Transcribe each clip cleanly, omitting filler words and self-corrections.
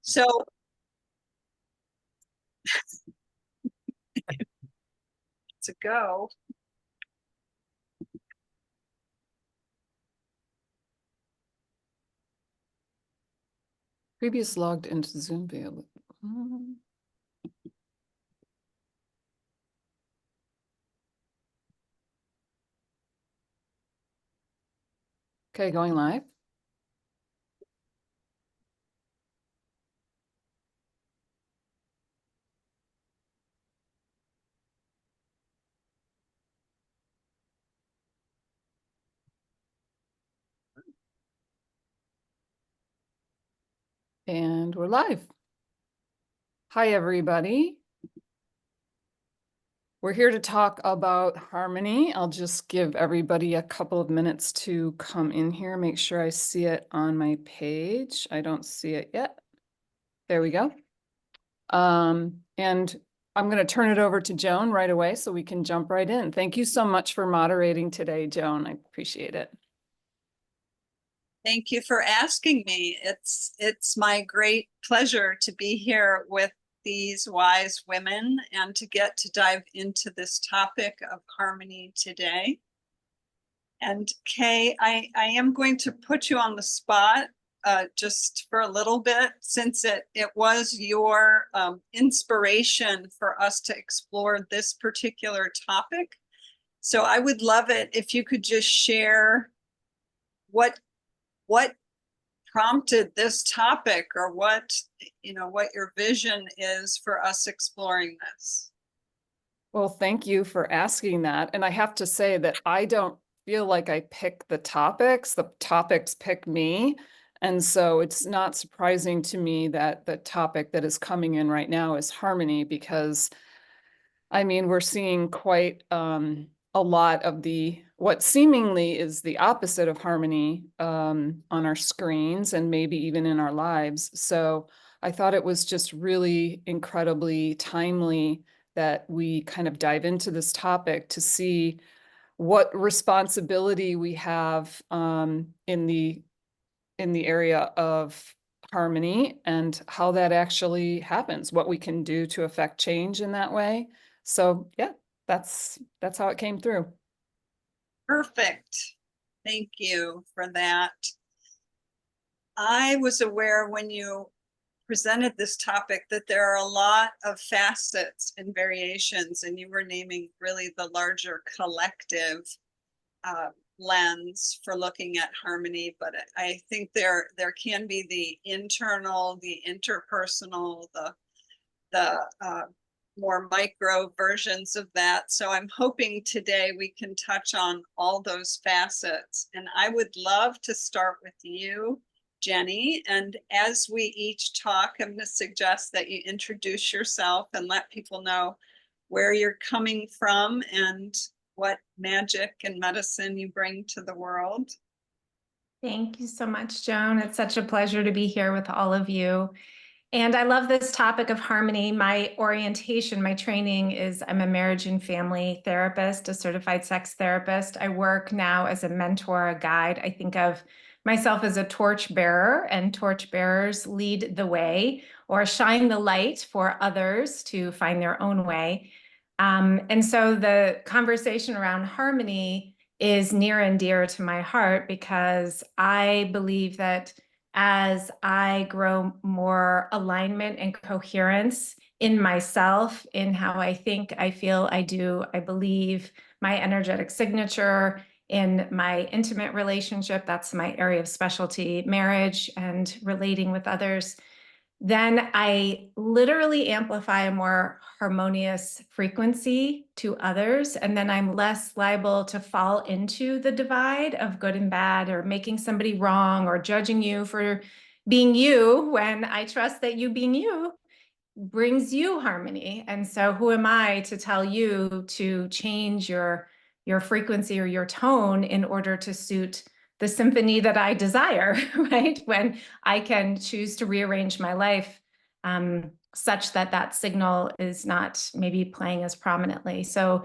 So to go. Previous logged into Zoom via. Okay, going live. And we're live. Hi, everybody. We're here to talk about harmony. I'll just give everybody a couple of minutes to come in here. Make sure I see it on my page. I don't see it yet. There we go. And I'm going to turn it over to Joan right away so we can jump right in. Thank you so much for moderating today, Joan. I appreciate it. Thank you for asking me. It's my great pleasure to be here with these wise women and to get to dive into this topic of harmony today. And Kay, I am going to put you on the spot just for a little bit, since it was your inspiration for us to explore this particular topic. So I would love it if you could just share what prompted this topic, or what your vision is for us exploring this. Well, thank you for asking that. And I have to say that I don't feel like I pick the topics pick me. And so it's not surprising to me that the topic that is coming in right now is harmony, because I mean, we're seeing quite a lot of what seemingly is the opposite of harmony on our screens and maybe even in our lives. So I thought it was just really incredibly timely that we kind of dive into this topic to see what responsibility we have in the area of harmony and how that actually happens, what we can do to affect change in that way. So yeah, that's how it came through. Perfect. Thank you for that. I was aware when you presented this topic that there are a lot of facets and variations, and you were naming really the larger collective lens for looking at harmony. But I think there can be the internal, the interpersonal, the more micro versions of that. So I'm hoping today we can touch on all those facets. And I would love to start with you, Jenny. And as we each talk, I'm going to suggest that you introduce yourself and let people know where you're coming from and what magic and medicine you bring to the world. Thank you so much, Joan. It's such a pleasure to be here with all of you. And I love this topic of harmony. My orientation, my training is I'm a marriage and family therapist, a certified sex therapist. I work now as a mentor, a guide. I think of myself as a torch bearer, and torch bearers lead the way or shine the light for others to find their own way. And so the conversation around harmony is near and dear to my heart, because I believe that as I grow more alignment and coherence in myself, in how I think, I feel, I do, I believe, my energetic signature, in my intimate relationship, that's my area of specialty, marriage and relating with others, then I literally amplify a more harmonious frequency to others. And then I'm less liable to fall into the divide of good and bad, or making somebody wrong, or judging you for being you, when I trust that you being you brings you harmony. And so who am I to tell you to change your frequency or your tone in order to suit the symphony that I desire, right? When I can choose to rearrange my life such that that signal is not maybe playing as prominently. So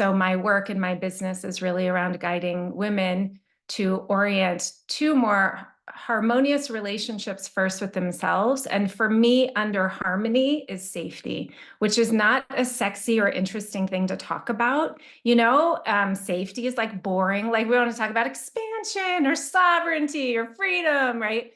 my work and my business is really around guiding women to orient to more harmonious relationships first with themselves. And for me, under harmony is safety, which is not a sexy or interesting thing to talk about. Safety is like boring. Like we want to talk about expansion or sovereignty or freedom, right?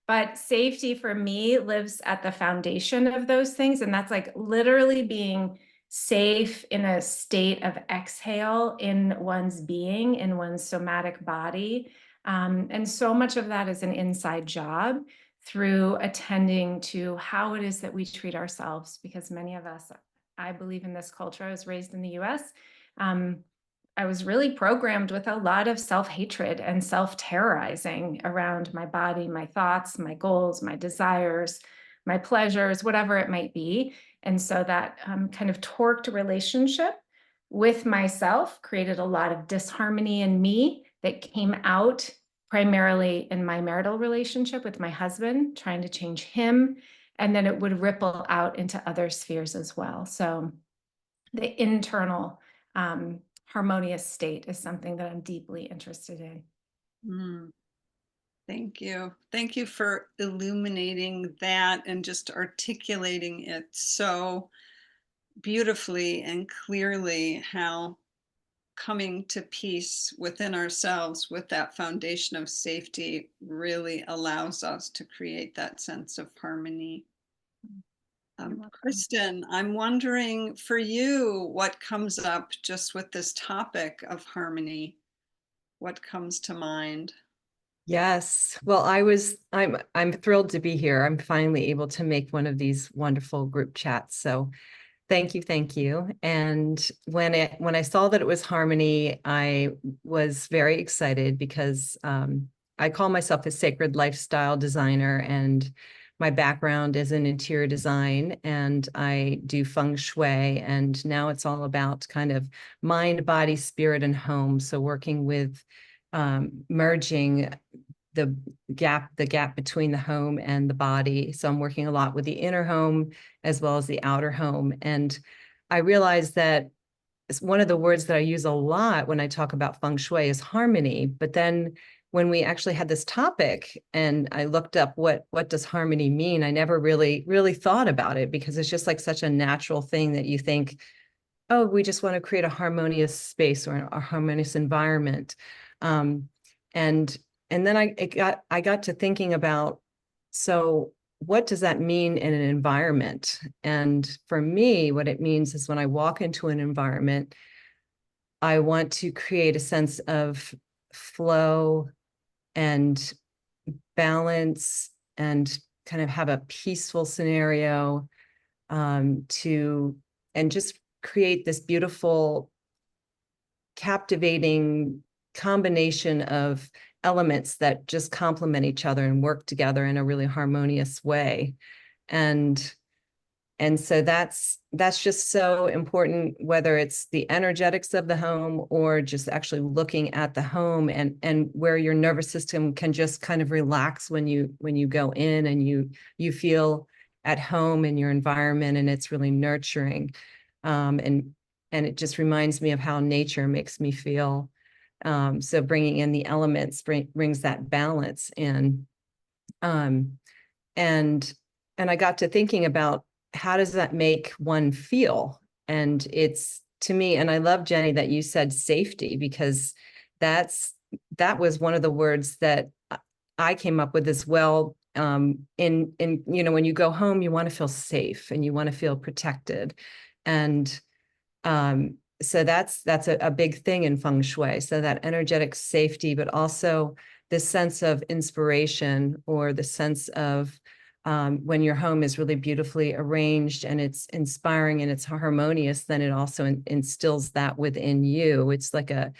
But safety for me lives at the foundation of those things. And that's like literally being safe in a state of exhale in one's being, in one's somatic body. And so much of that is an inside job through attending to how it is that we treat ourselves, because many of us, I believe in this culture, I was raised in the US. I was really programmed with a lot of self-hatred and self-terrorizing around my body, my thoughts, my goals, my desires, my pleasures, whatever it might be. And so that kind of torqued relationship with myself created a lot of disharmony in me that came out primarily in my marital relationship with my husband, trying to change him. And then it would ripple out into other spheres as well. So the internal harmonious state is something that I'm deeply interested in. Thank you. Thank you for illuminating that and just articulating it so beautifully and clearly, how coming to peace within ourselves with that foundation of safety really allows us to create that sense of harmony. Kristin, I'm wondering for you, what comes up just with this topic of harmony? What comes to mind? Yes. Well, I'm thrilled to be here. I'm finally able to make one of these wonderful group chats. So thank you. Thank you. And when I saw that it was harmony, I was very excited because I call myself a sacred lifestyle designer, and my background is in interior design, and I do feng shui, and now it's all about kind of mind, body, spirit, and home. So working with merging the gap between the home and the body. So I'm working a lot with the inner home as well as the outer home. And I realized that one of the words that I use a lot when I talk about feng shui is harmony. But then when we actually had this topic and I looked up what does harmony mean, I never really thought about it, because it's just like such a natural thing that you think, oh, we just want to create a harmonious space or a harmonious environment. And then I got to thinking about, so what does that mean in an environment? And for me, what it means is when I walk into an environment, I want to create a sense of flow and balance and kind of have a peaceful scenario and just create this beautiful, captivating combination of elements that just complement each other and work together in a really harmonious way. And so that's just so important, whether it's the energetics of the home or just actually looking at the home and where your nervous system can just kind of relax when you go in and you feel at home in your environment, and it's really nurturing. And it just reminds me of how nature makes me feel. So bringing in the elements brings that balance in. And I got to thinking about, how does that make one feel? And it's, to me, and I love, Jenny, that you said safety, because that was one of the words that I came up with as well. When you go home, you want to feel safe and you want to feel protected. And so that's a big thing in feng shui. So that energetic safety, but also this sense of inspiration, or the sense of when your home is really beautifully arranged and it's inspiring and it's harmonious, then it also instills that within you. It's a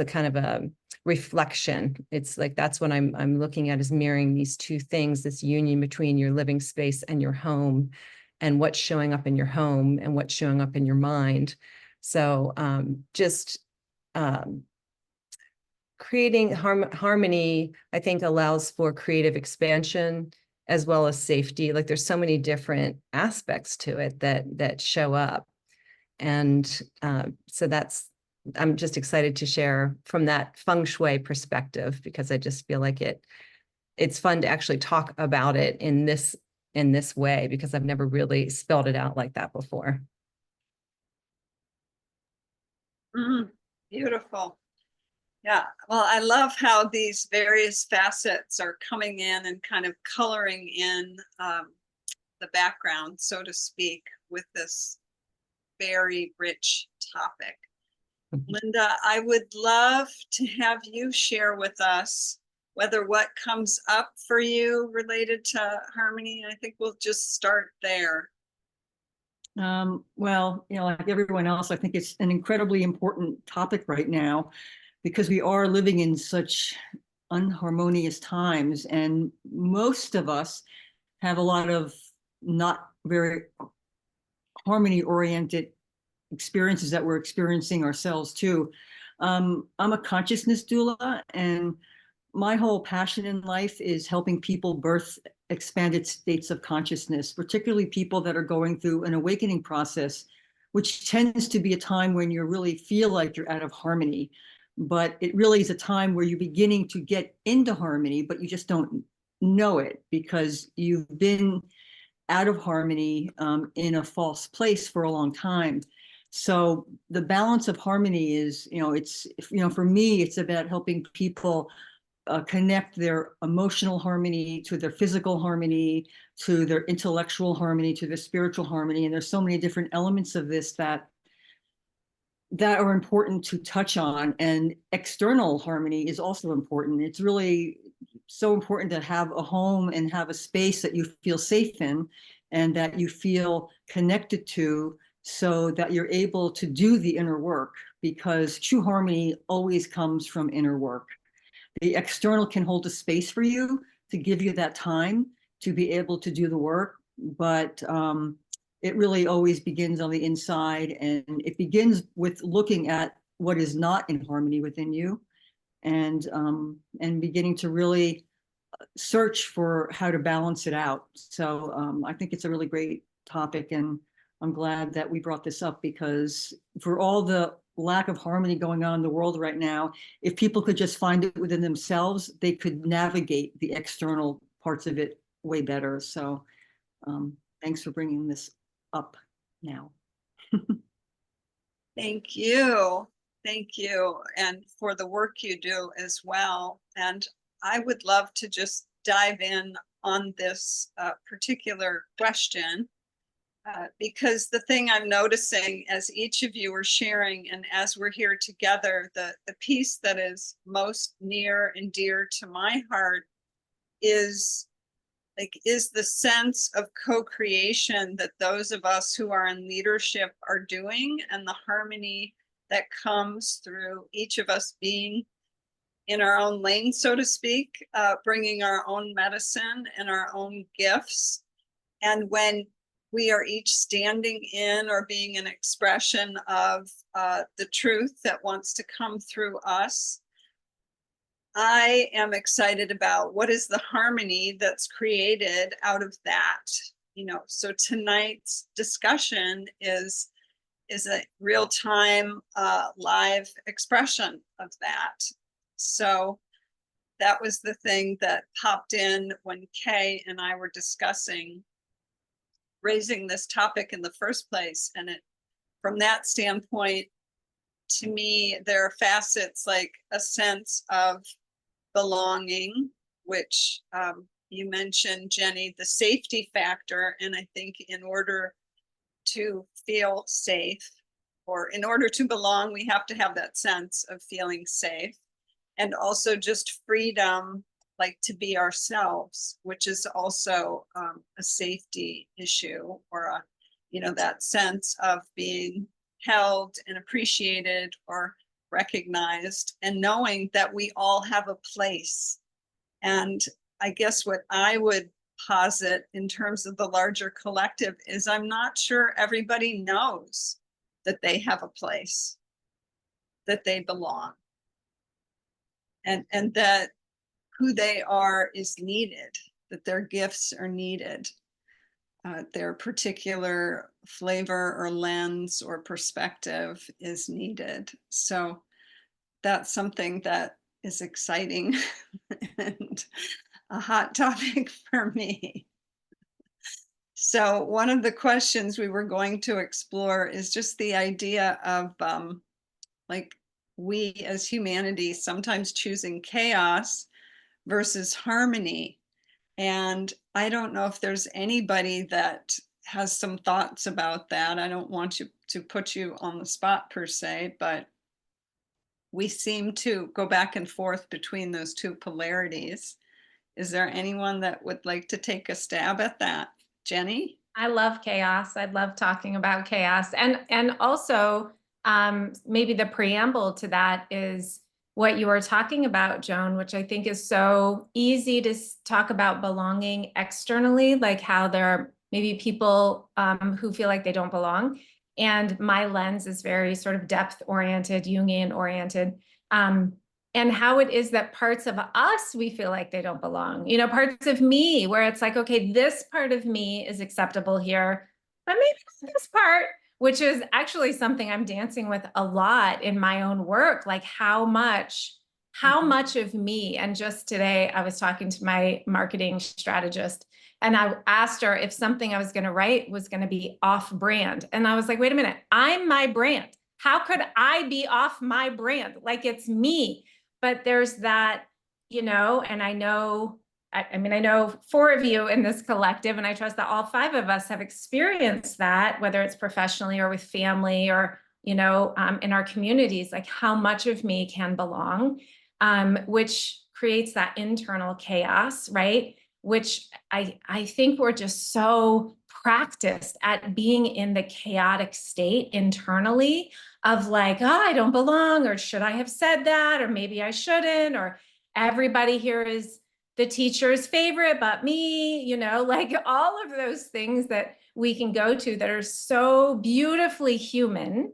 kind of a reflection. It's like, that's what I'm looking at, is mirroring these two things, this union between your living space and your home, and what's showing up in your home and what's showing up in your mind. So creating harmony, I think, allows for creative expansion as well as safety. Like, there's so many different aspects to it that show up. And so I'm just excited to share from that feng shui perspective, because I just feel like it it's fun to actually talk about it in this way, because I've never really spelled it out like that before. Beautiful. Yeah, well, I love how these various facets are coming in and kind of coloring in the background, so to speak, with this very rich topic. Lynnda, I would love to have you share with us whether what comes up for you related to harmony. I think we'll just start there. Well, like everyone else, I think it's an incredibly important topic right now, because we are living in such unharmonious times, and most of us have a lot of not very harmony-oriented experiences that we're experiencing ourselves too. I'm a consciousness doula, and my whole passion in life is helping people birth expanded states of consciousness, particularly people that are going through an awakening process, which tends to be a time when you really feel like you're out of harmony. But it really is a time where you're beginning to get into harmony, but you just don't know it because you've been out of harmony in a false place for a long time. So the balance of harmony is, it's, for me, it's about helping people connect their emotional harmony to their physical harmony, to their intellectual harmony, to their spiritual harmony. And there's so many different elements of this that are important to touch on. And external harmony is also important. It's really so important to have a home and have a space that you feel safe in and that you feel connected to, so that you're able to do the inner work, because true harmony always comes from inner work. The external can hold a space for you to give you that time to be able to do the work, but it really always begins on the inside, and it begins with looking at what is not in harmony within you, and beginning to really search for how to balance it out. So I think it's a really great topic, and I'm glad that we brought this up, because for all the lack of harmony going on in the world right now, if people could just find it within themselves, they could navigate the external parts of it way better. So thanks for bringing this up now. Thank you. Thank you. And for the work you do as well. And I would love to just dive in on this particular question. Because the thing I'm noticing as each of you are sharing and as we're here together, the piece that is most near and dear to my heart is the sense of co-creation that those of us who are in leadership are doing, and the harmony that comes through each of us being in our own lane, so to speak, bringing our own medicine and our own gifts. And when we are each standing in or being an expression of the truth that wants to come through us, I am excited about what is the harmony that's created out of that. So tonight's discussion is a real-time live expression of that. So that was the thing that popped in when Kay and I were discussing raising this topic in the first place. And from that standpoint, to me, there are facets like a sense of belonging, which you mentioned, Jenny, the safety factor. And I think in order to feel safe, or in order to belong, we have to have that sense of feeling safe. And also just freedom, like to be ourselves, which is also a safety issue, or that sense of being held and appreciated or recognized, and knowing that we all have a place. And I guess what I would posit in terms of the larger collective is I'm not sure everybody knows that they have a place, that they belong, and that who they are is needed, that their gifts are needed, their particular flavor or lens or perspective is needed. So that's something that is exciting and a hot topic for me. So one of the questions we were going to explore is just the idea of like we as humanity sometimes choosing chaos versus harmony. And I don't know if there's anybody that has some thoughts about that. I don't want to put you on the spot per se, but we seem to go back and forth between those two polarities. Is there anyone that would like to take a stab at that? Jenny? I love chaos. I love talking about chaos. And also maybe the preamble to that is what you were talking about, Joan, which I think is so easy to talk about belonging externally, like how there are maybe people who feel like they don't belong. And my lens is very sort of depth oriented, Jungian oriented. And how it is that parts of us, we feel like they don't belong, you know, parts of me where it's like, okay, this part of me is acceptable here, but maybe not this part, which is actually something I'm dancing with a lot in my own work, like how much of me. And just today I was talking to my marketing strategist and I asked her if something I was going to write was going to be off brand. And I was like, wait a minute, I'm my brand. How could I be off my brand? Like it's me. But there's that, you know, and I know, I mean, I know 4 of you in this collective, and I trust that all 5 of us have experienced that, whether it's professionally or with family or, you know, in our communities, like how much of me can belong, which creates that internal chaos, right? Which I think we're just so practiced at being in the chaotic state internally of like, oh, I don't belong, or should I have said that, or maybe I shouldn't, or everybody here is the teacher's favorite but me, you know, like all of those things that we can go to that are so beautifully human.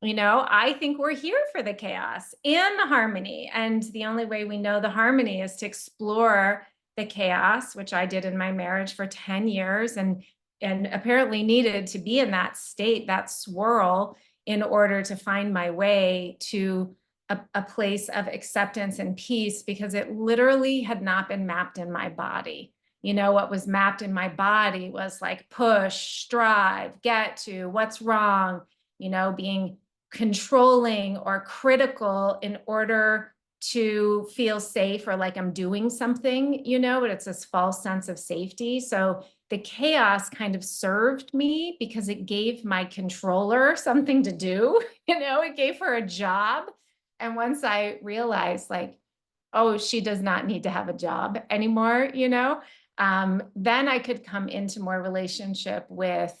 You know, I think we're here for the chaos and the harmony. And the only way we know the harmony is to explore the chaos, which I did in my marriage for 10 years and apparently needed to be in that state, that swirl, in order to find my way to a place of acceptance and peace, because it literally had not been mapped in my body. You know, what was mapped in my body was like push, strive, get to, what's wrong, you know, being controlling or critical in order to feel safe or like I'm doing something, you know, but it's this false sense of safety. So the chaos kind of served me because it gave my controller something to do, you know, it gave her a job. And once I realized like, oh, she does not need to have a job anymore, you know, then I could come into more relationship with,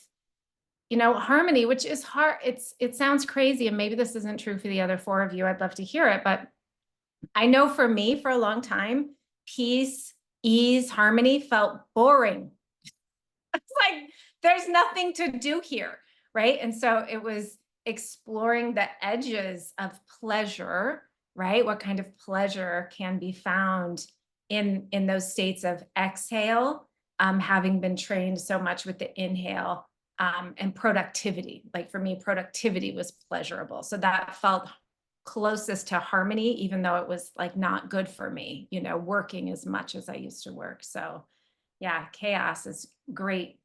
you know, harmony, which is hard. It sounds crazy. And maybe this isn't true for the other 4 of you. I'd love to hear it, but I know for me, for a long time, peace, ease, harmony felt boring. It's like, there's nothing to do here, right? And so it was exploring the edges of pleasure, right? What kind of pleasure can be found in those states of exhale, having been trained so much with the inhale, and productivity. Like for me, productivity was pleasurable. So that felt closest to harmony, even though it was like not good for me, you know, working as much as I used to work. So yeah, chaos is great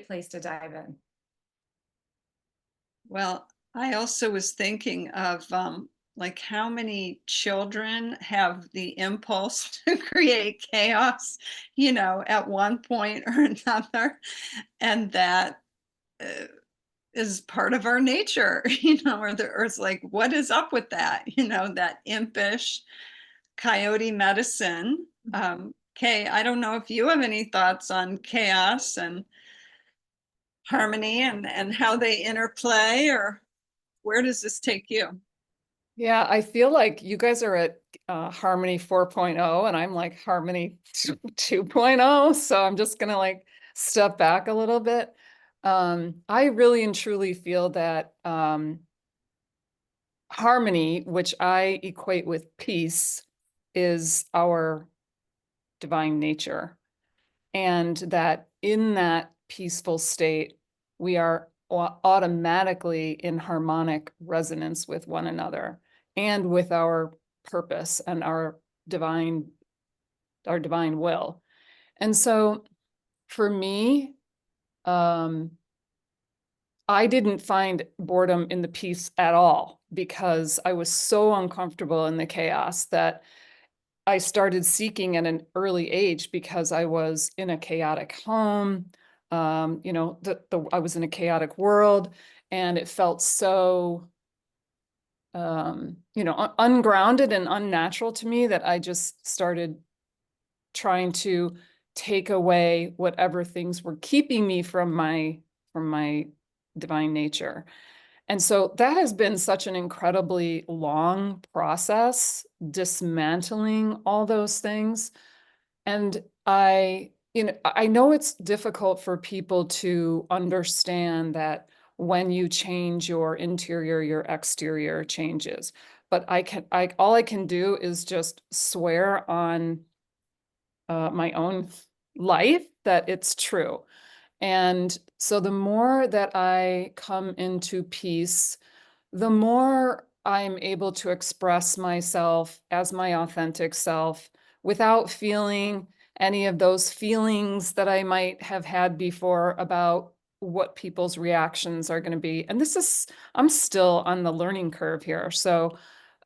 place to dive in. Well, I also was thinking of like how many children have the impulse to create chaos, you know, at one point or another, and that is part of our nature, you know, or it's like, what is up with that? You know, that impish coyote medicine. Kay, I don't know if you have any thoughts on chaos and harmony and how they interplay, or where does this take you? Yeah, I feel like you guys are at Harmony 4.0 and I'm like Harmony 2.0. So I'm just gonna like step back a little bit. I really and truly feel that harmony, which I equate with peace, is our divine nature. And that in that peaceful state, we are automatically in harmonic resonance with one another and with our purpose and our divine will. And so for me, I didn't find boredom in the peace at all because I was so uncomfortable in the chaos that I started seeking at an early age because I was in a chaotic home. You know, I was in a chaotic world, and it felt so, you know, ungrounded and unnatural to me that I just started trying to take away whatever things were keeping me from my divine nature. And so that has been such an incredibly long process, dismantling all those things. And I know it's difficult for people to understand that when you change your interior, your exterior changes. But all I can do is just swear on my own life that it's true. And so the more that I come into peace, the more I'm able to express myself as my authentic self without feeling any of those feelings that I might have had before about what people's reactions are going to be. And I'm still on the learning curve here. So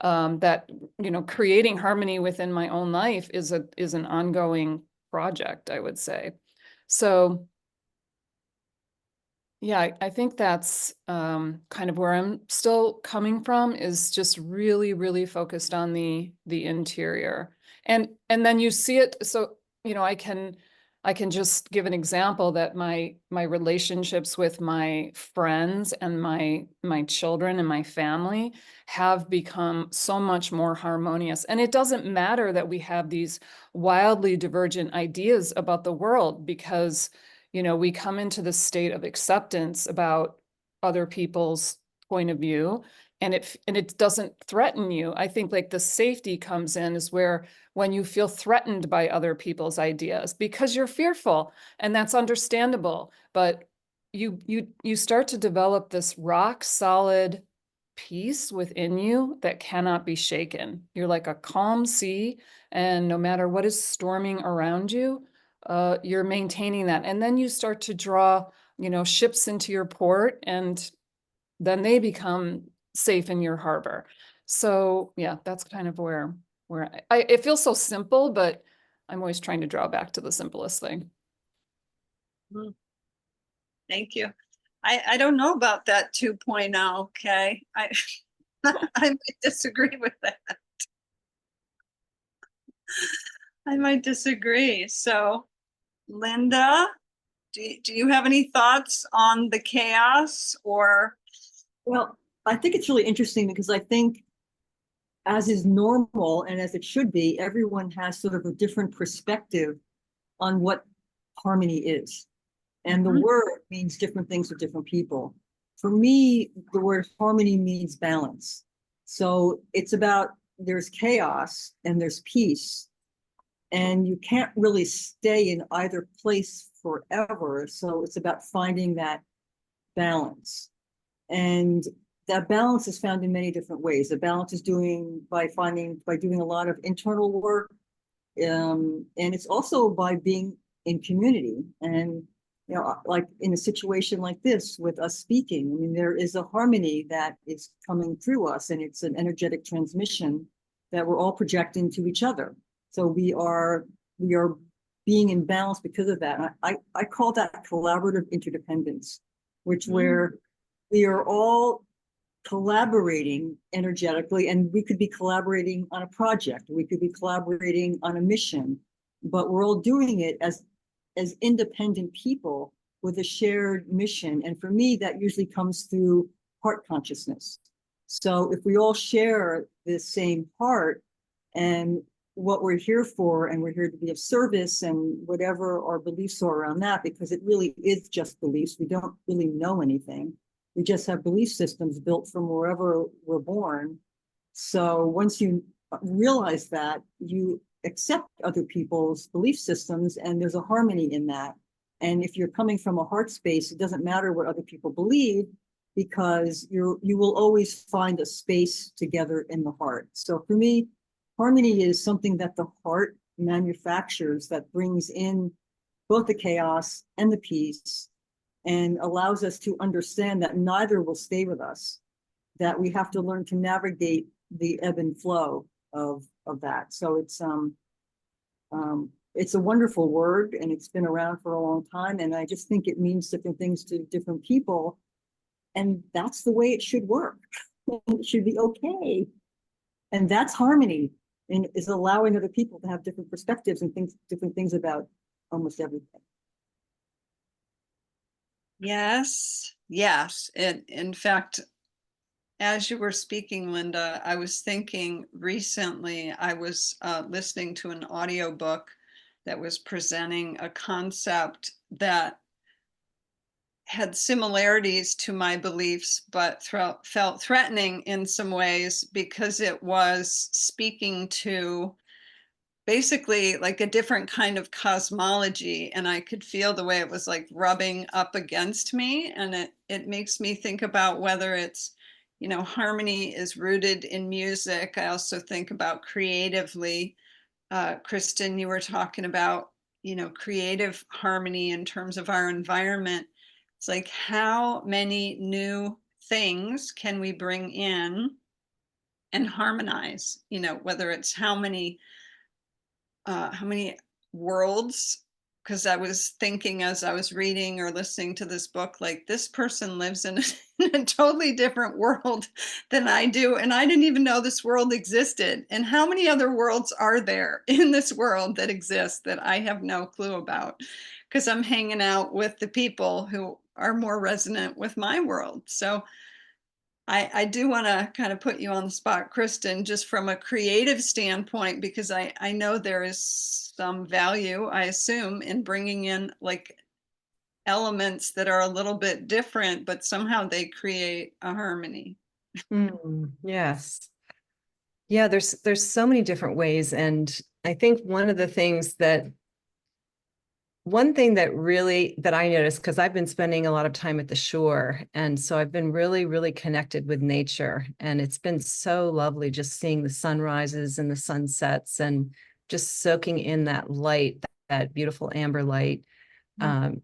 that, you know, creating harmony within my own life is an ongoing project, I would say. So yeah, I think that's kind of where I'm still coming from, is just really, really focused on the interior. And then you see it. So, you know, I can just give an example that my relationships with my friends and my children and my family have become so much more harmonious. And it doesn't matter that we have these wildly divergent ideas about the world, because you know, we come into this state of acceptance about other people's point of view, and it doesn't threaten you. I think like the safety comes in is where when you feel threatened by other people's ideas because you're fearful, and that's understandable, but you start to develop this rock solid peace within you that cannot be shaken. You're like a calm sea, and no matter what is storming around you, you're maintaining that. And then you start to draw, you know, ships into your port, and then they become safe in your harbor. So yeah, that's kind of where it feels so simple, but I'm always trying to draw back to the simplest thing. Thank you. I don't know about that 2.0. Okay. I might disagree with that. I might disagree. So Lynnda, do you have any thoughts on the chaos or? Well, I think it's really interesting because I think, as is normal and as it should be, everyone has sort of a different perspective on what harmony is. And the word means different things to different people. For me, the word harmony means balance. So it's about, there's chaos and there's peace. And you can't really stay in either place forever. So it's about finding that balance. And that balance is found in many different ways. The balance is by doing a lot of internal work. And it's also by being in community. And, you know, like in a situation like this with us speaking, I mean, there is a harmony that is coming through us, and it's an energetic transmission that we're all projecting to each other. So we are being in balance because of that. I call that collaborative interdependence, where we are all collaborating energetically, and we could be collaborating on a project, we could be collaborating on a mission, but we're all doing it as independent people with a shared mission. And for me, that usually comes through heart consciousness. So if we all share the same heart and what we're here for, and we're here to be of service, and whatever our beliefs are around that, because it really is just beliefs. We don't really know anything. We just have belief systems built from wherever we're born. So once you realize that, you accept other people's belief systems, and there's a harmony in that. And if you're coming from a heart space, it doesn't matter what other people believe, because you will always find a space together in the heart. So for me, harmony is something that the heart manufactures, that brings in both the chaos and the peace, and allows us to understand that neither will stay with us, that we have to learn to navigate the ebb and flow of that. So it's a wonderful word, and it's been around for a long time. And I just think it means different things to different people. And that's the way it should work. It should be okay. And that's harmony, and is allowing other people to have different perspectives and different things about almost everything. Yes, yes. And in fact, as you were speaking, Lynnda, I was thinking recently, I was listening to an audiobook that was presenting a concept that had similarities to my beliefs, but felt threatening in some ways, because it was speaking to basically like a different kind of cosmology, and I could feel the way it was like rubbing up against me. And it makes me think about whether it's, you know, harmony is rooted in music. I also think about creatively. Kristin, you were talking about, you know, creative harmony in terms of our environment. It's like, how many new things can we bring in and harmonize? You know, whether it's how many worlds, because I was thinking as I was reading or listening to this book, like, this person lives in a totally different world than I do, and I didn't even know this world existed. And how many other worlds are there in this world that exist that I have no clue about, because I'm hanging out with the people who are more resonant with my world. So I do want to kind of put you on the spot, Kristin, just from a creative standpoint, because I know there is some value, I assume, in bringing in like elements that are a little bit different, but somehow they create a harmony. Yes. Yeah, there's so many different ways. And I think one thing that I noticed, because I've been spending a lot of time at the shore, and so I've been really, really connected with nature, and it's been so lovely just seeing the sunrises and the sunsets and just soaking in that light, that beautiful amber light, and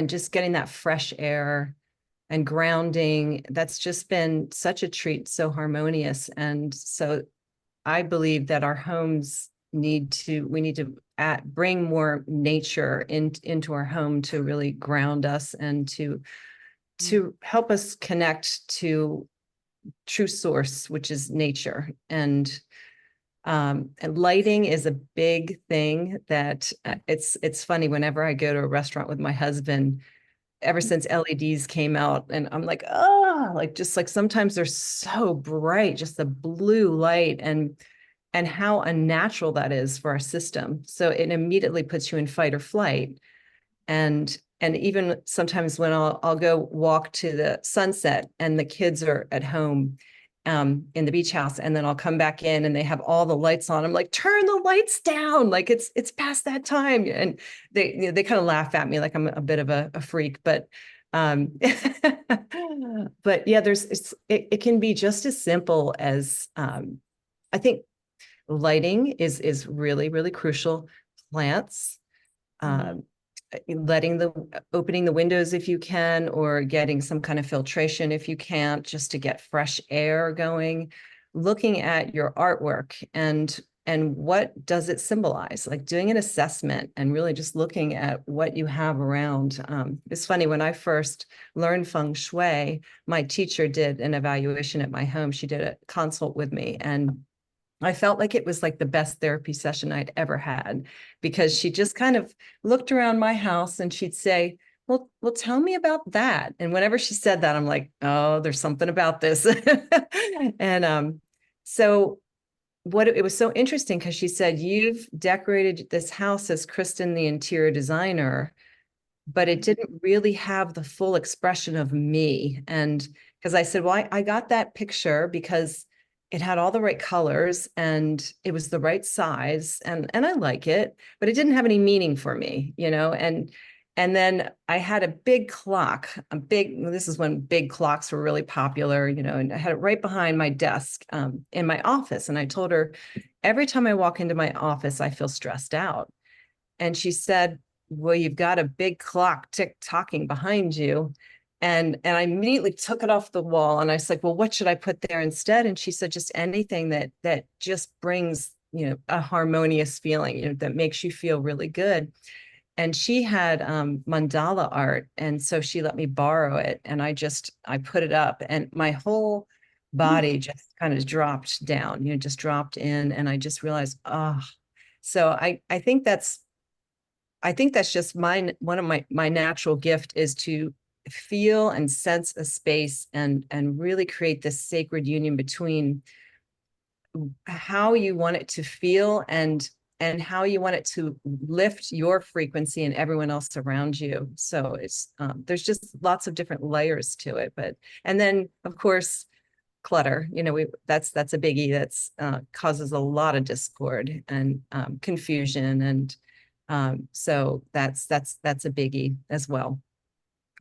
just getting that fresh air and grounding. That's just been such a treat, so harmonious. And so I believe that our homes we need to bring more nature into our home to really ground us and to help us connect to true source, which is nature. And lighting is a big thing that it's funny, whenever I go to a restaurant with my husband, ever since LEDs came out, and I'm like, oh, like, just like sometimes they're so bright, just the blue light, and how unnatural that is for our system. So it immediately puts you in fight or flight. And even sometimes when I'll go walk to the sunset and the kids are at home in the beach house, and then I'll come back in and they have all the lights on. I'm like, turn the lights down, like it's past that time. And they kind of laugh at me like I'm a bit of a freak, but but yeah, it can be just as simple as I think lighting is really, really crucial. Plants, opening the windows if you can, or getting some kind of filtration if you can't, just to get fresh air going. Looking at your artwork and what does it symbolize, like doing an assessment and really just looking at what you have around. It's funny, when I first learned feng shui, my teacher did an evaluation at my home. She did a consult with me, and I felt like it was like the best therapy session I'd ever had, because she just kind of looked around my house and she'd say, well, tell me about that. And whenever she said that, I'm like, oh, there's something about this. And so it was so interesting, because she said, you've decorated this house as Kristin, the interior designer, but it didn't really have the full expression of me. And because I said, well, I got that picture because it had all the right colors and it was the right size, and I like it, but it didn't have any meaning for me, you know. And then I had a big clock, this is when big clocks were really popular, you know, and I had it right behind my desk in my office. And I told her, every time I walk into my office, I feel stressed out. And she said, well, you've got a big clock tick-tocking behind you. And I immediately took it off the wall and I was like, well, what should I put there instead? And she said, just anything that just brings, a harmonious feeling, that makes you feel really good. And she had mandala art. And so she let me borrow it. And I put it up and my whole body just kind of dropped down, just dropped in. And I just realized, oh, so I think that's just one of my natural gift is to feel and sense a space and really create this sacred union between how you want it to feel and how you want it to lift your frequency and everyone else around you. So it's there's just lots of different layers to it. And then of course clutter, that's a biggie. That's causes a lot of discord and confusion, and so that's a biggie as well.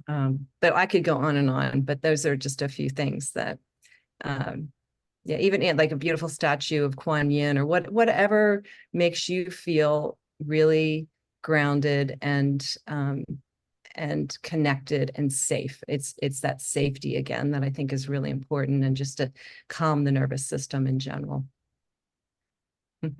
But I could go on and on, but those are just a few things that yeah, even like a beautiful statue of Kuan Yin or whatever makes you feel really grounded and connected and safe. It's that safety again that I think is really important, and just to calm the nervous system in general. That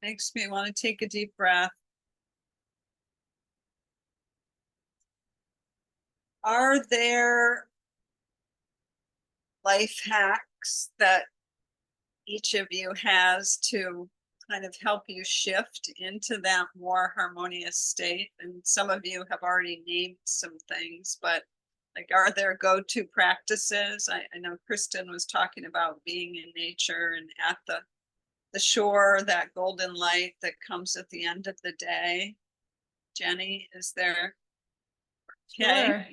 makes me want to take a deep breath. Are there life hacks that each of you has to kind of help you shift into that more harmonious state? And some of you have already named some things, but like, are there go-to practices? I know Kristin was talking about being in nature and at the shore, that golden light that comes at the end of the day. Jenny, is there? Sure.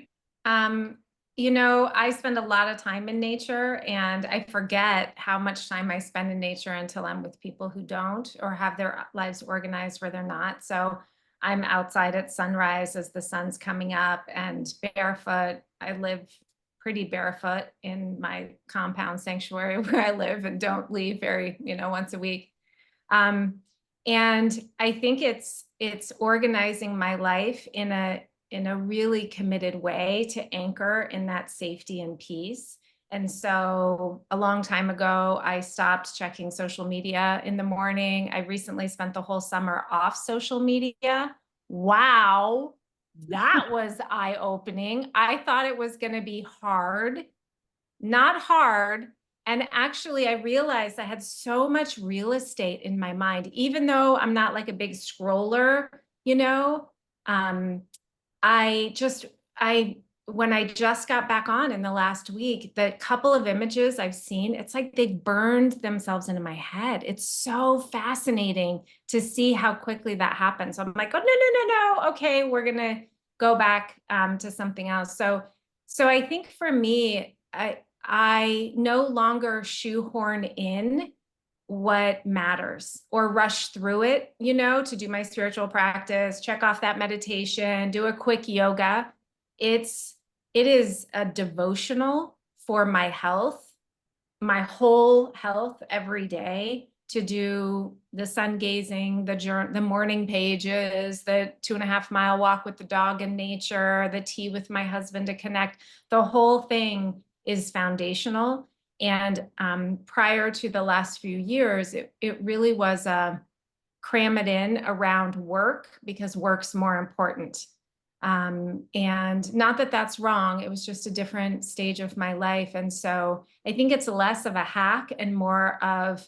I spend a lot of time in nature, and I forget how much time I spend in nature until I'm with people who don't or have their lives organized where they're not. So I'm outside at sunrise as the sun's coming up and barefoot. I live pretty barefoot in my compound sanctuary where I live and don't leave once a week. And I think it's organizing my life in a really committed way to anchor in that safety and peace. And so a long time ago, I stopped checking social media in the morning. I recently spent the whole summer off social media. Wow, that was eye-opening. I thought it was going to be hard, not hard. And actually, I realized I had so much real estate in my mind, even though I'm not like a big scroller, when I just got back on in the last week, the couple of images I've seen, it's like they've burned themselves into my head. It's so fascinating to see how quickly that happens. So I'm like, oh, no. Okay, we're going to go back to something else. So I think for me, I no longer shoehorn in what matters or rush through it, to do my spiritual practice, check off that meditation, do a quick yoga. It is a devotional for my health, my whole health every day, to do the sun gazing, the morning pages, the 2.5-mile walk with the dog in nature, the tea with my husband to connect. The whole thing is foundational. And prior to the last few years, it really was cram it in around work, because work's more important. And not that that's wrong, it was just a different stage of my life. And so I think it's less of a hack and more of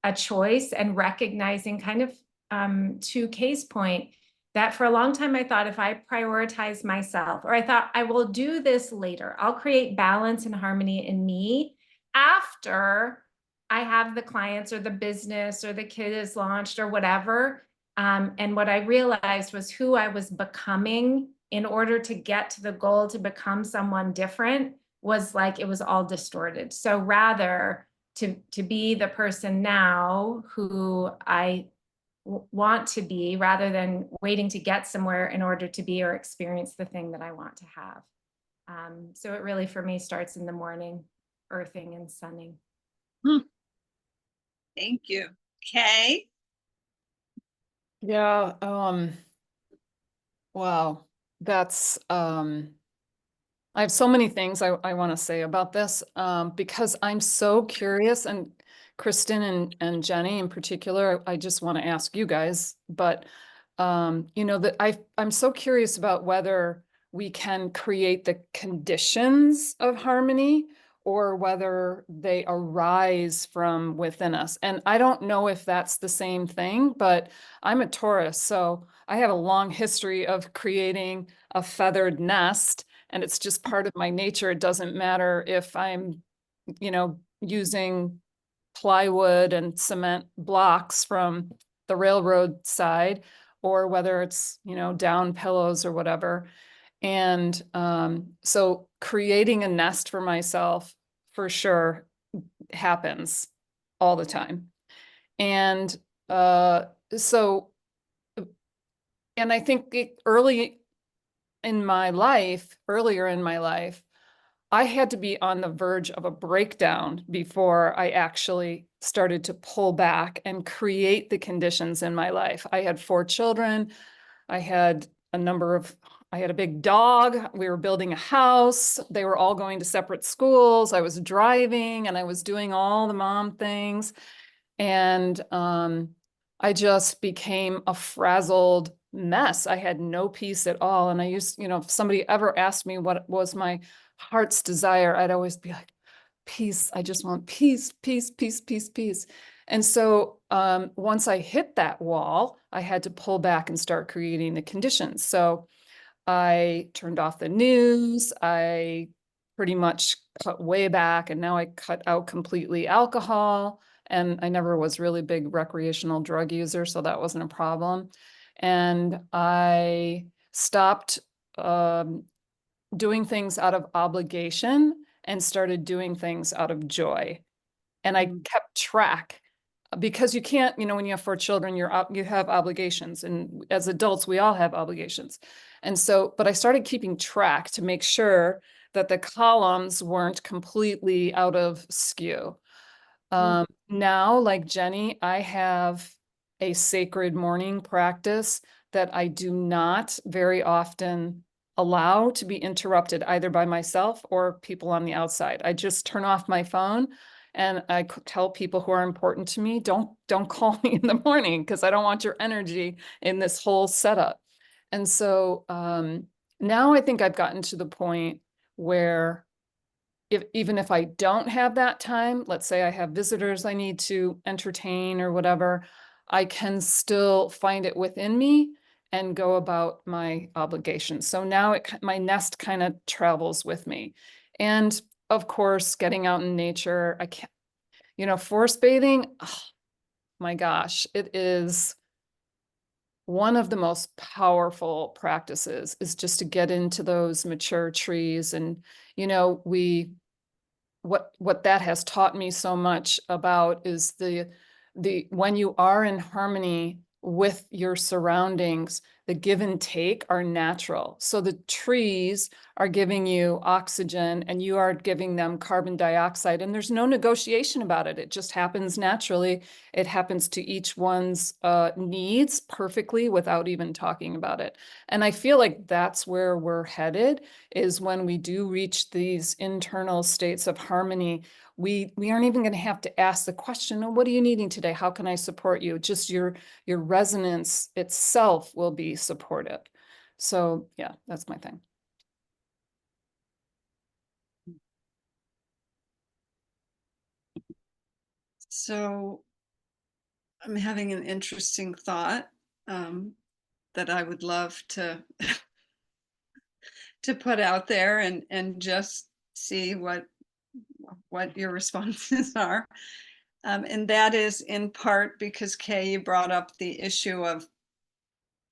a choice, and recognizing kind of to Kay's point, that for a long time I thought if I prioritize myself, or I thought I will do this later, I'll create balance and harmony in me after I have the clients or the business or the kid is launched or whatever. And what I realized was who I was becoming in order to get to the goal to become someone different was like, it was all distorted. So rather to be the person now who I want to be, rather than waiting to get somewhere in order to be or experience the thing that I want to have. So it really, for me, starts in the morning, earthing and sunning. Thank you. Kay? Yeah, wow, that's, I have so many things I want to say about this, because I'm so curious, and Kristin and Jenny in particular, I just want to ask you guys, but, you know, that I'm so curious about whether we can create the conditions of harmony or whether they arise from within us. And I don't know if that's the same thing, but I'm a Taurus, so I have a long history of creating a feathered nest, and it's just part of my nature. It doesn't matter if I'm, you know, using plywood and cement blocks from the railroad side, or whether it's, you know, down pillows or whatever. And so creating a nest for myself for sure happens all the time. And so, and I think earlier in my life, I had to be on the verge of a breakdown before I actually started to pull back and create the conditions in my life. I had 4 children. I had I had a big dog. We were building a house. They were all going to separate schools. I was driving and I was doing all the mom things. And I just became a frazzled mess. I had no peace at all. And I used, you know, if somebody ever asked me what was my heart's desire, I'd always be like, peace. I just want peace, peace, peace, peace, peace. And so once I hit that wall, I had to pull back and start creating the conditions. So I turned off the news. I pretty much cut way back, and now I cut out completely alcohol. And I never was really big recreational drug user, so that wasn't a problem. And I stopped doing things out of obligation and started doing things out of joy. And I kept track, because you can't, you know, when you have 4 children, you have obligations, and as adults, we all have obligations. And so, but I started keeping track to make sure that the columns weren't completely out of skew. Now, like Jenny, I have a sacred morning practice that I do not very often allow to be interrupted either by myself or people on the outside. I just turn off my phone and I tell people who are important to me, don't call me in the morning because I don't want your energy in this whole setup. And so now I think I've gotten to the point where even if I don't have that time, let's say I have visitors I need to entertain or whatever, I can still find it within me and go about my obligations. So now my nest kind of travels with me. And of course, getting out in nature, I can't, you know, forest bathing, oh my gosh, it is one of the most powerful practices, is just to get into those mature trees. And, you know, what that has taught me so much about is the when you are in harmony with your surroundings, the give and take are natural. So the trees are giving you oxygen and you are giving them carbon dioxide, and there's no negotiation about it. It just happens naturally. It happens to each one's needs perfectly without even talking about it. And I feel like that's where we're headed, is when we do reach these internal states of harmony, we aren't even going to have to ask the question, oh, what are you needing today? How can I support you? Just your resonance itself will be supportive. So yeah, that's my thing. So I'm having an interesting thought that I would love to to put out there and just see what your responses are. And that is in part because Kay, you brought up the issue of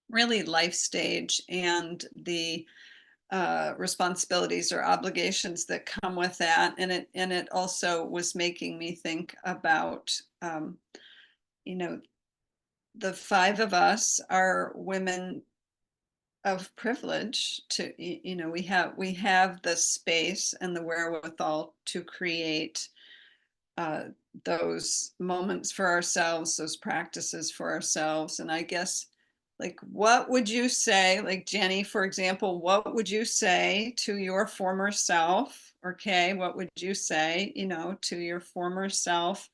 really life stage and the responsibilities or obligations that come with that. And it also was making me think about, you know, the 5 of us are women of privilege. To, you know, we have the space and the wherewithal to create those moments for ourselves, those practices for ourselves. And I guess, like, what would you say, like Jenny, for example, what would you say to your former self? Or Kay, what would you say, to your former self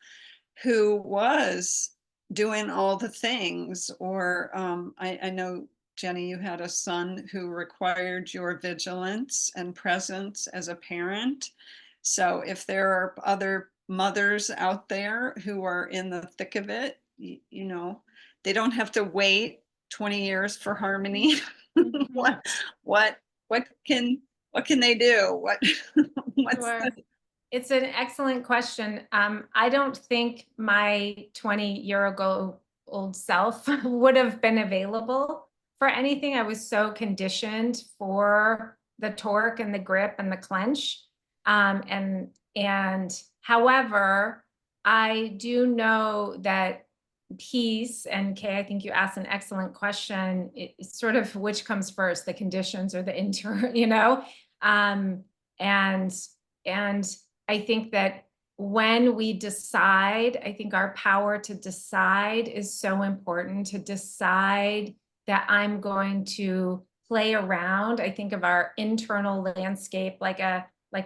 who was doing all the things? Or I know, Jenny, you had a son who required your vigilance and presence as a parent. So if there are other mothers out there who are in the thick of it, they don't have to wait 20 years for harmony. what what can they do? What's Sure. It's an excellent question. I don't think my 20-year-ago old self would have been available for anything. I was so conditioned for the torque and the grip and the clench. And however, I do know that peace, and Kay, I think you asked an excellent question. It's sort of which comes first, the conditions or the internal, and I think that when we decide, I think our power to decide is so important, to decide that I'm going to play around. I think of our internal landscape like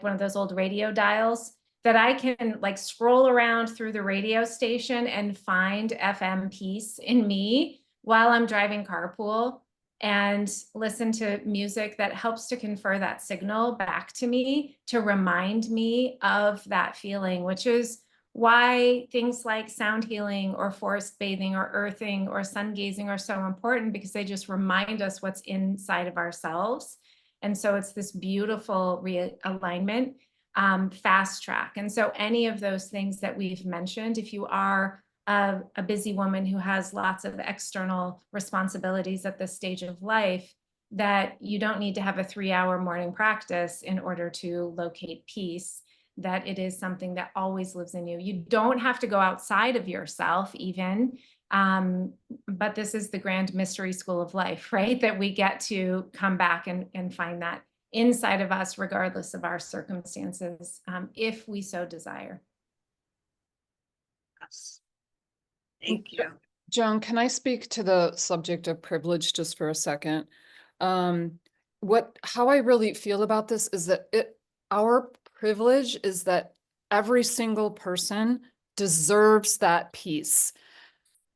one of those old radio dials, that I can like scroll around through the radio station and find FM peace in me while I'm driving carpool, and listen to music that helps to confer that signal back to me, to remind me of that feeling, which is why things like sound healing or forest bathing or earthing or sun gazing are so important, because they just remind us what's inside of ourselves. And so it's this beautiful realignment, fast track. And so any of those things that we've mentioned, if you are a busy woman who has lots of external responsibilities at this stage of life, that you don't need to have a 3-hour morning practice in order to locate peace, that it is something that always lives in you. You don't have to go outside of yourself even, but this is the grand mystery school of life, right? That we get to come back and find that inside of us, regardless of our circumstances, if we so desire. Yes. Thank you. Joan, can I speak to the subject of privilege just for a second? How I really feel about this is that our privilege is that every single person deserves that peace.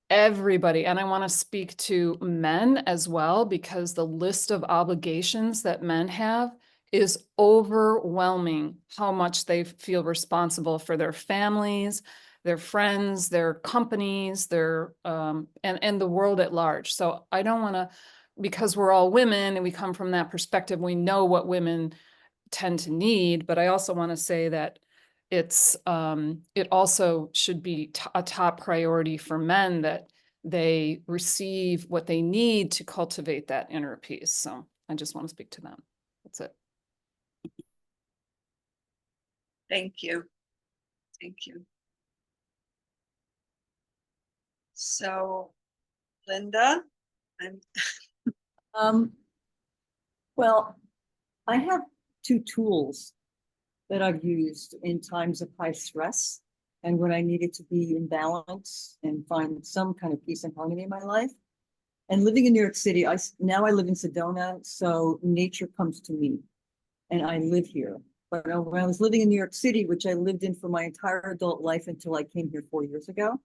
Everybody. And I want to speak to men as well, because the list of obligations that men have is overwhelming, how much they feel responsible for their families, their friends, their companies, and the world at large. So I don't want to, because we're all women and we come from that perspective, we know what women tend to need, but I also want to say that it also should be a top priority for men, that they receive what they need to cultivate that inner peace. So I just want to speak to them. That's it. Thank you. Thank you. So, Lynnda, Well, I have 2 tools that I've used in times of high stress and when I needed to be in balance and find some kind of peace and harmony in my life. And living in New York City, now I live in Sedona, so nature comes to me and I live here. But when I was living in New York City, which I lived in for my entire adult life until I came here 4 years ago,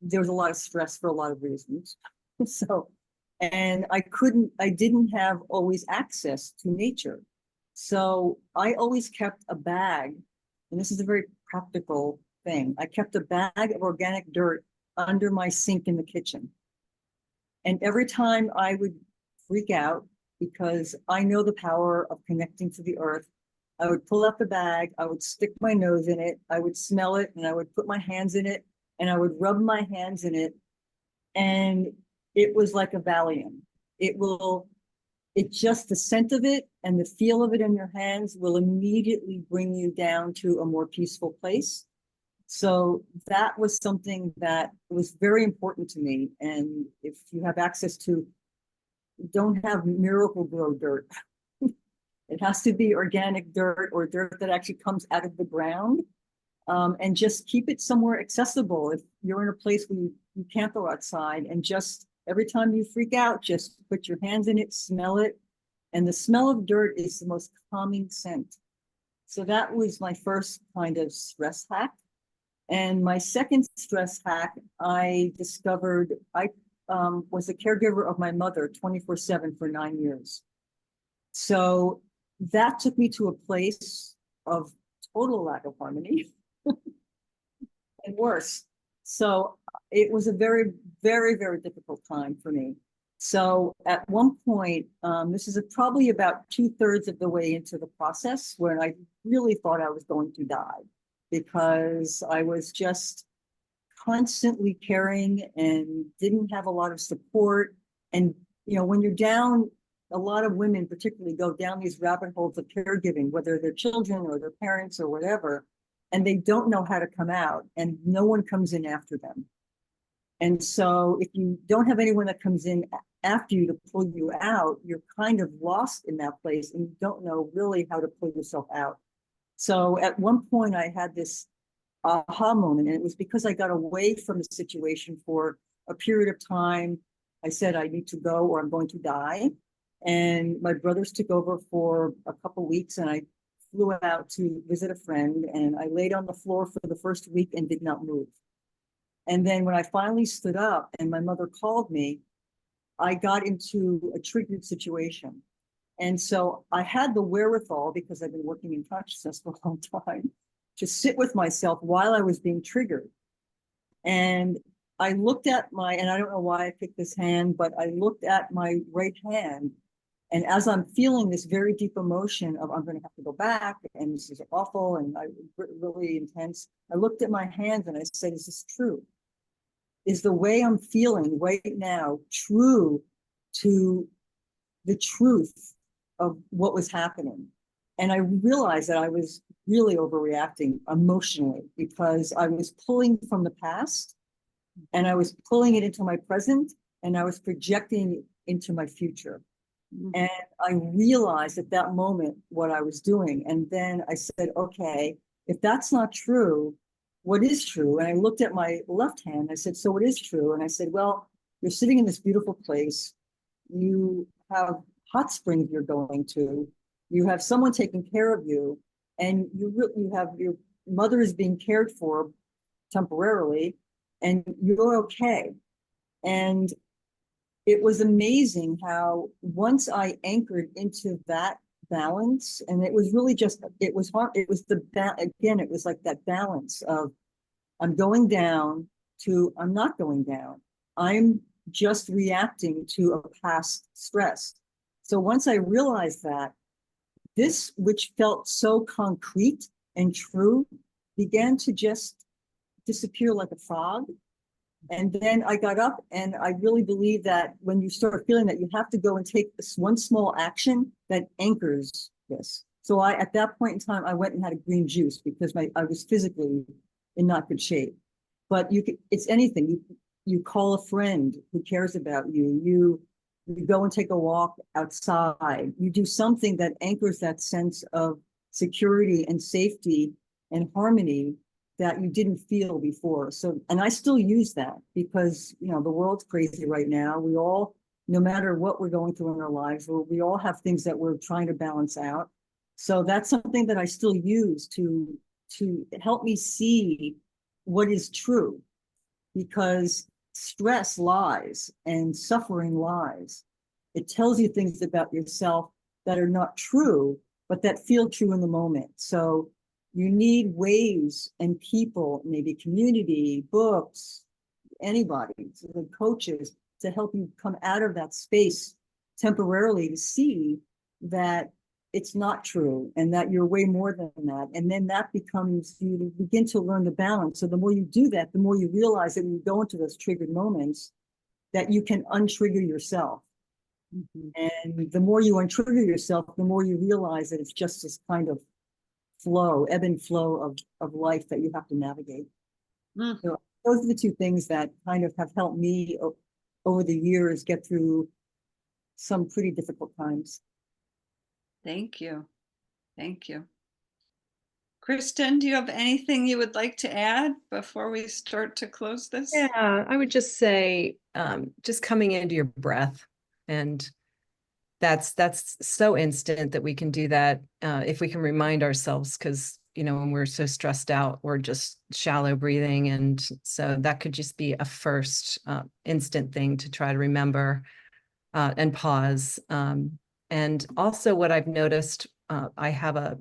there was a lot of stress for a lot of reasons. And I didn't have always access to nature. So I always kept a bag, and this is a very practical thing. I kept a bag of organic dirt under my sink in the kitchen. And every time I would freak out, because I know the power of connecting to the earth, I would pull out the bag, I would stick my nose in it, I would smell it, and I would put my hands in it, and I would rub my hands in it. And it was like a Valium. The scent of it and the feel of it in your hands will immediately bring you down to a more peaceful place. So that was something that was very important to me. And if you have access to, don't have Miracle Grow dirt. It has to be organic dirt or dirt that actually comes out of the ground. And just keep it somewhere accessible. If you're in a place where you can't go outside, and just every time you freak out, just put your hands in it, smell it. And the smell of dirt is the most calming scent. So that was my first kind of stress hack. And my second stress hack, I discovered I was a caregiver of my mother 24/7 for 9 years. So that took me to a place of total lack of harmony and worse. So it was a very, very, very difficult time for me. So at one point, this is probably about 2/3 of the way into the process, when I really thought I was going to die, because I was just constantly caring and didn't have a lot of support. And, you know, when you're down, a lot of women particularly go down these rabbit holes of caregiving, whether they're children or their parents or whatever, and they don't know how to come out, and no one comes in after them. And so if you don't have anyone that comes in after you to pull you out, you're kind of lost in that place, and you don't know really how to pull yourself out. So at one point I had this aha moment, and it was because I got away from the situation for a period of time. I said, I need to go or I'm going to die. And my brothers took over for a couple of weeks, and I flew out to visit a friend, and I laid on the floor for the first week and did not move. And then when I finally stood up and my mother called me, I got into a triggered situation. And so I had the wherewithal, because I've been working in consciousness for a long time, to sit with myself while I was being triggered. And I looked at and I don't know why I picked this hand, but I looked at my right hand. And as I'm feeling this very deep emotion of, I'm going to have to go back, and this is awful, and really intense, I looked at my hands and I said, is this true? Is the way I'm feeling right now true to the truth of what was happening? And I realized that I was really overreacting emotionally, because I was pulling from the past and I was pulling it into my present, and I was projecting it into my future. And I realized at that moment what I was doing. And then I said, okay, if that's not true, what is true? And I looked at my left hand. I said, so what is true? And I said, well, you're sitting in this beautiful place. You have hot springs you're going to. You have someone taking care of you. And you have your mother is being cared for temporarily, and you're okay. And it was amazing how once I anchored into that balance, and it was really just, it was hard. It was again, it was like that balance of, I'm going down to, I'm not going down. I'm just reacting to a past stress. So once I realized that, this, which felt so concrete and true, began to just disappear like a fog. And then I got up, and I really believe that when you start feeling that, you have to go and take this one small action that anchors this. So at that point in time, I went and had a green juice, because I was physically in not good shape. But it's anything. You call a friend who cares about you. You go and take a walk outside. You do something that anchors that sense of security and safety and harmony that you didn't feel before. So, and I still use that, because, you know, the world's crazy right now. We all, no matter what we're going through in our lives, we all have things that we're trying to balance out. So that's something that I still use to help me see what is true, because stress lies and suffering lies. It tells you things about yourself that are not true, but that feel true in the moment. So you need ways and people, maybe community, books, anybody, coaches, to help you come out of that space temporarily, to see that it's not true and that you're way more than that. And then that becomes, you begin to learn the balance. So the more you do that, the more you realize that when you go into those triggered moments, that you can untrigger yourself. And the more you untrigger yourself, the more you realize that it's just this kind of flow, ebb and flow of life that you have to navigate. So those are the two things that kind of have helped me over the years get through some pretty difficult times. Thank you. Thank you. Kristin, do you have anything you would like to add before we start to close this? Yeah, I would just say, just coming into your breath, and that's so instant that we can do that if we can remind ourselves, because when we're so stressed out, we're just shallow breathing, and so that could just be a first instant thing to try to remember and pause. And also, what I've noticed, I have a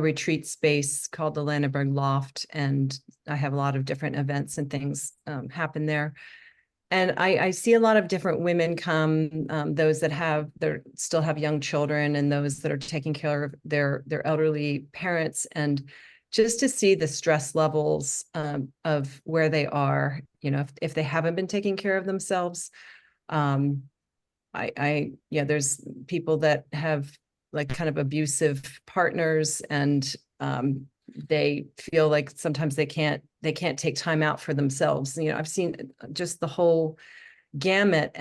retreat space called the Landenberg Loft, and I have a lot of different events and things happen there. And I see a lot of different women come, those that still have young children, and those that are taking care of their elderly parents, and just to see the stress levels of where they are, if they haven't been taking care of themselves. Yeah, there's people that have like kind of abusive partners, and they feel like sometimes they can't take time out for themselves. I've seen just the whole gamut.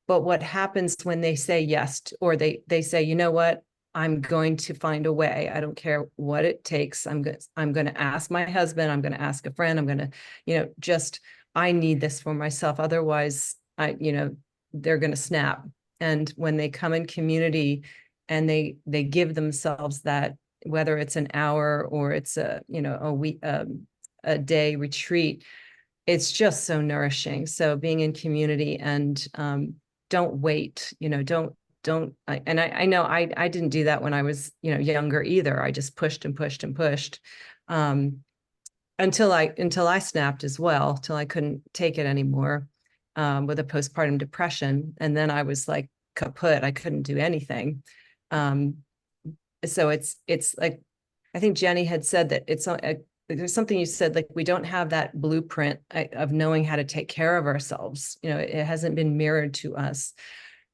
But what happens when they say yes, or they say, you know what, I'm going to find a way. I don't care what it takes. I'm going to ask my husband. I'm going to ask a friend. I'm going to, I need this for myself. Otherwise, they're going to snap. And when they come in community and they give themselves that, whether it's an hour or it's a week, a day retreat, it's just so nourishing. So being in community, and don't wait, don't, I know I didn't do that when I was, younger either. I just pushed and pushed and pushed until I snapped as well, till I couldn't take it anymore with a postpartum depression. And then I was like kaput. I couldn't do anything. So it's like, I think Jenny had said that there's something you said, like, we don't have that blueprint of knowing how to take care of ourselves. It hasn't been mirrored to us.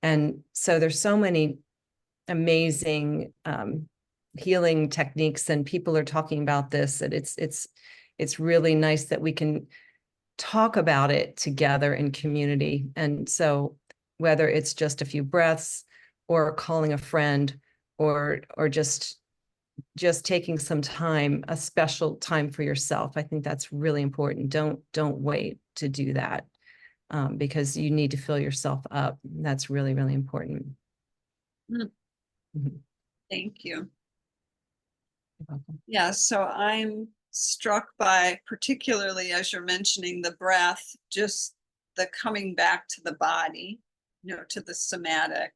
And so there's so many amazing healing techniques, and people are talking about this, and it's really nice that we can talk about it together in community. And so whether it's just a few breaths, or calling a friend, or just taking some time, a special time for yourself, I think that's really important. Don't wait to do that, because you need to fill yourself up. That's really, really important. Mm. Mhm. Thank you. You're welcome. Yeah, so I'm struck by, particularly as you're mentioning the breath, just the coming back to the body, to the somatic,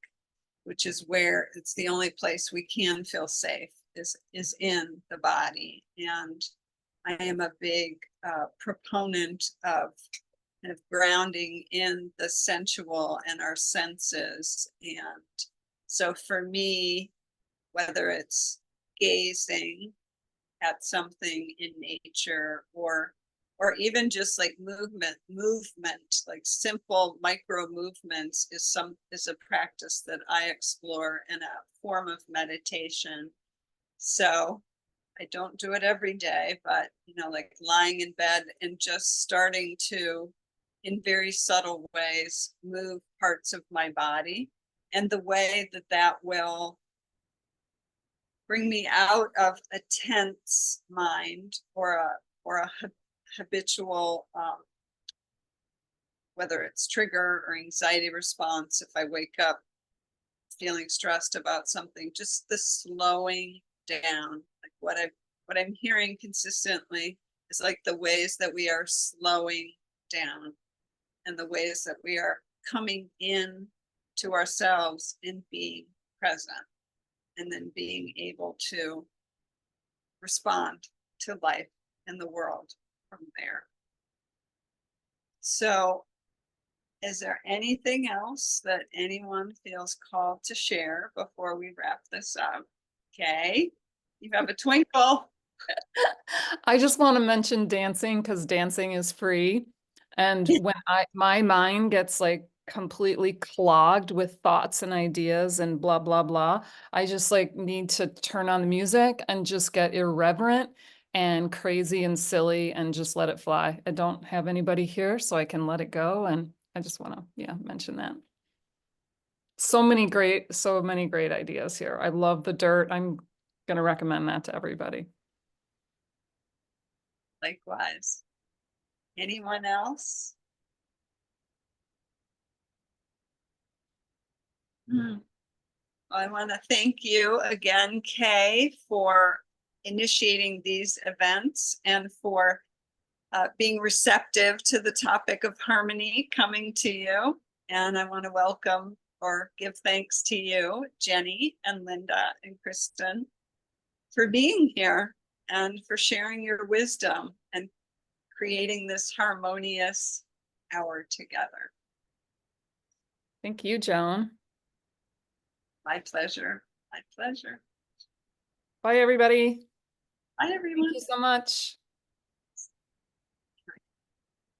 which is where it's the only place we can feel safe, is in the body. And I am a big proponent of kind of grounding in the sensual and our senses. And so for me, whether it's gazing at something in nature, or even just like movement, like simple micro movements is a practice that I explore in a form of meditation. So I don't do it every day, but like lying in bed and just starting to, in very subtle ways, move parts of my body, and the way that will bring me out of a tense mind, or a habitual, whether it's trigger or anxiety response. If I wake up feeling stressed about something, just the slowing down, like what I'm hearing consistently is like the ways that we are slowing down, and the ways that we are coming in to ourselves and being present, and then being able to respond to life and the world from there. So is there anything else that anyone feels called to share before we wrap this up? Okay, you have a twinkle. I just want to mention dancing, because dancing is free. And when my mind gets like completely clogged with thoughts and ideas and blah, blah, blah, I just like need to turn on the music and just get irreverent and crazy and silly and just let it fly. I don't have anybody here, so I can let it go. And I just want to, mention that. So many great ideas here. I love the dirt. I'm going to recommend that to everybody. Likewise. Anyone else? I want to thank you again, Kay, for initiating these events and for being receptive to the topic of harmony coming to you. And I want to welcome or give thanks to you, Jenny and Lynnda and Kristin, for being here and for sharing your wisdom and creating this harmonious hour together. Thank you, Joan. My pleasure. My pleasure. Bye, everybody. Bye, everyone. Thank you so much.